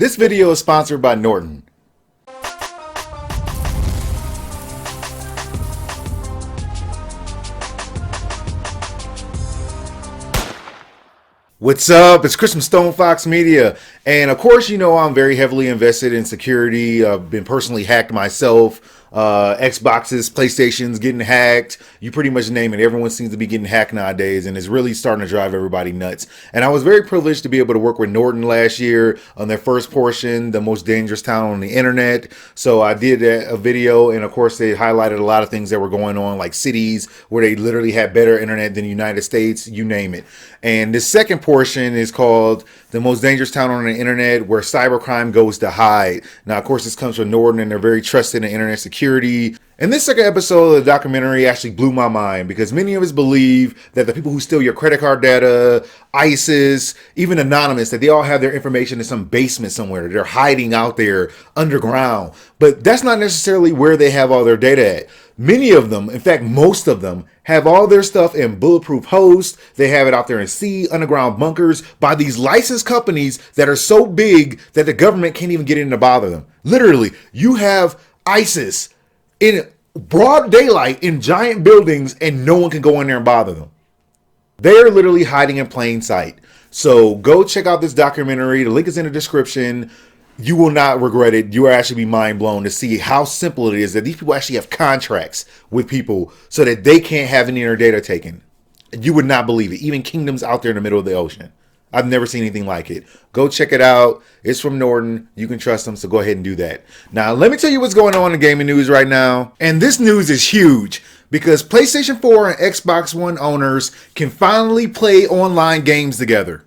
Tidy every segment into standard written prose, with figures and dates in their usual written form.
This video is sponsored by Norton. What's up? It's Chris from StonefoxMedia. And of course, you know I'm very heavily invested in security. I've been personally hacked myself. Xboxes, PlayStations getting hacked. You pretty much name it. Everyone seems to be getting hacked nowadays, and it's really starting to drive everybody nuts. And I was very privileged to be able to work with Norton last year on their first portion, the most dangerous town on the internet. So I did a video, and of course they highlighted a lot of things that were going on, like cities where they literally had better internet than the United States, you name it. And this second portion is called the most dangerous town on the internet, where cybercrime goes to hide. Now, of course, this comes from Norton, and they're very trusted in internet security. And this second episode of the documentary actually blew my mind, because many of us believe that the people who steal your credit card data, ISIS, even Anonymous, that they all have their information in some basement somewhere. They're hiding out there underground. But that's not necessarily where they have all their data at. Many of them, in fact, most of them, have all their stuff in bulletproof hosts. They have it out there in sea, underground bunkers by these licensed companies that are so big that the government can't even get in to bother them. Literally, you have ISIS in broad daylight in giant buildings and no one can go in there and bother them. They're literally hiding in plain sight. So go check out this documentary. The link is in the description. You will not regret it. You will actually be mind blown to see how simple it is that these people actually have contracts with people so that they can't have any of their data taken. You would not believe it. Even kingdoms out there in the middle of the ocean. I've never seen anything like it. Go check it out. It's from Norton. You can trust them, so go ahead and do that. Now, let me tell you what's going on in gaming news right now. And this news is huge because PlayStation 4 and Xbox One owners can finally play online games together.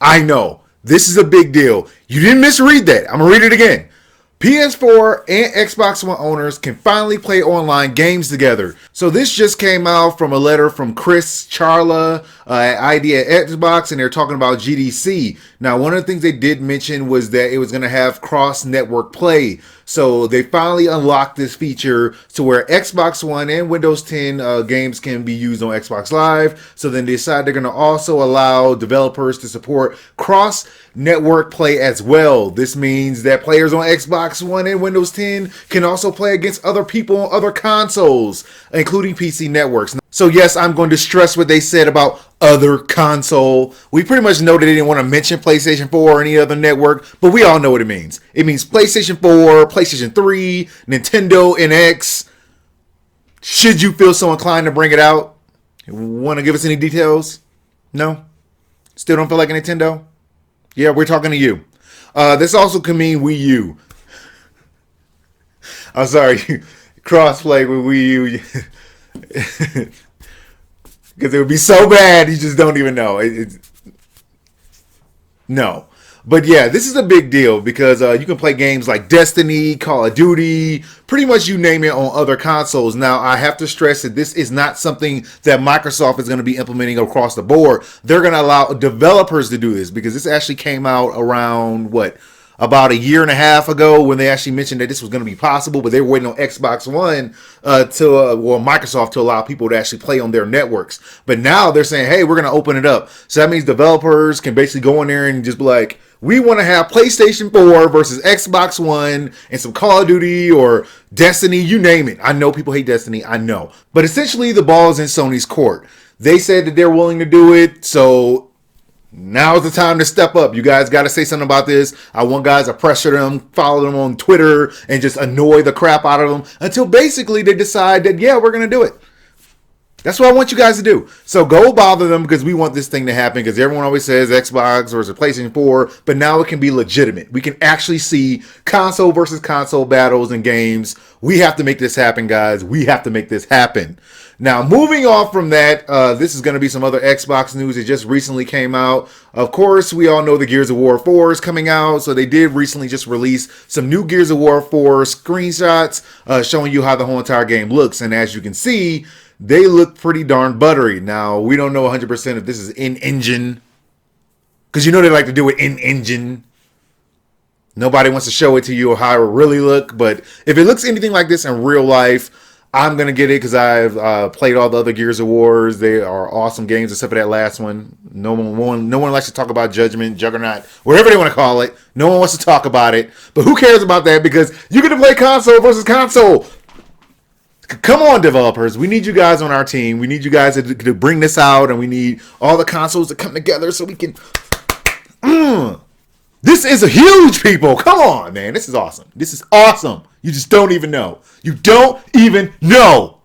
I know. This is a big deal. You didn't misread that. I'm going to read it again. PS4 and Xbox One owners can finally play online games together. So this just came out from a letter from Charla at ID at Xbox, and they're talking about GDC. Now, one of the things they did mention was that it was going to have cross-network play. So they finally unlocked this feature to where Xbox One and Windows 10 games can be used on Xbox Live. So then they decided they're going to also allow developers to support cross-network play as well. This means that players on Xbox One and Windows 10 can also play against other people on other consoles, including PC networks. So yes, I'm going to stress what they said about other console. We pretty much know that they didn't want to mention PlayStation 4 or any other network, but we all know what it means. It means PlayStation 4, PlayStation 3, Nintendo NX. Should you feel so inclined to bring it out? Want to give us any details? No? Still don't feel like a Nintendo? Yeah, we're talking to you. This also can mean Wii U. I'm sorry. Crossplay with Wii U. Because it would be so bad, you just don't even know. No. But yeah, this is a big deal because you can play games like Destiny, Call of Duty, pretty much you name it on other consoles. Now, I have to stress that this is not something that Microsoft is going to be implementing across the board. They're going to allow developers to do this because this actually came out around, about a year and a half ago when they actually mentioned that this was going to be possible, but they were waiting on Xbox One Microsoft to allow people to actually play on their networks. But now they're saying, hey, we're going to open it up. So that means developers can basically go in there and just be like, we want to have PlayStation 4 versus Xbox One and some Call of Duty or Destiny, you name it. I know people hate Destiny, I know. But essentially the ball is in Sony's court. They said that they're willing to do it, so now's the time to step up. You guys got to say something about this. I want guys to pressure them, follow them on Twitter, and just annoy the crap out of them until basically they decide that, yeah, we're going to do it. That's what I want you guys to do. So go bother them because we want this thing to happen because everyone always says Xbox versus PlayStation 4, but now it can be legitimate. We can actually see console versus console battles and games. We have to make this happen, guys. We have to make this happen. Now, moving on from that, this is going to be some other Xbox news that just recently came out. Of course, we all know the Gears of War 4 is coming out, so they did recently just release some new Gears of War 4 screenshots showing you how the whole entire game looks. And as you can see, they look pretty darn buttery. Now, we don't know 100% if this is in-engine, because you know they like to do it in-engine. Nobody wants to show it to you or how it really look, but if it looks anything like this in real life, I'm gonna get it because I've played all the other Gears of Wars. They are awesome games, except for that last one. No one likes to talk about Judgment, Juggernaut, whatever they want to call it. No one wants to talk about it. But who cares about that? Because you're gonna play console versus console. Come on, developers. We need you guys on our team. We need you guys to bring this out, and we need all the consoles to come together so we can. This is a huge, people. Come on, man. This is awesome. This is awesome. You just don't even know. You don't even know.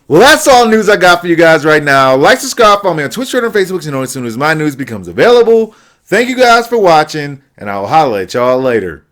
Well, that's all news I got for you guys right now. Like, subscribe, follow me on Twitch, Twitter, and Facebook to know as soon as my news becomes available. Thank you guys for watching, and I'll holler at y'all later.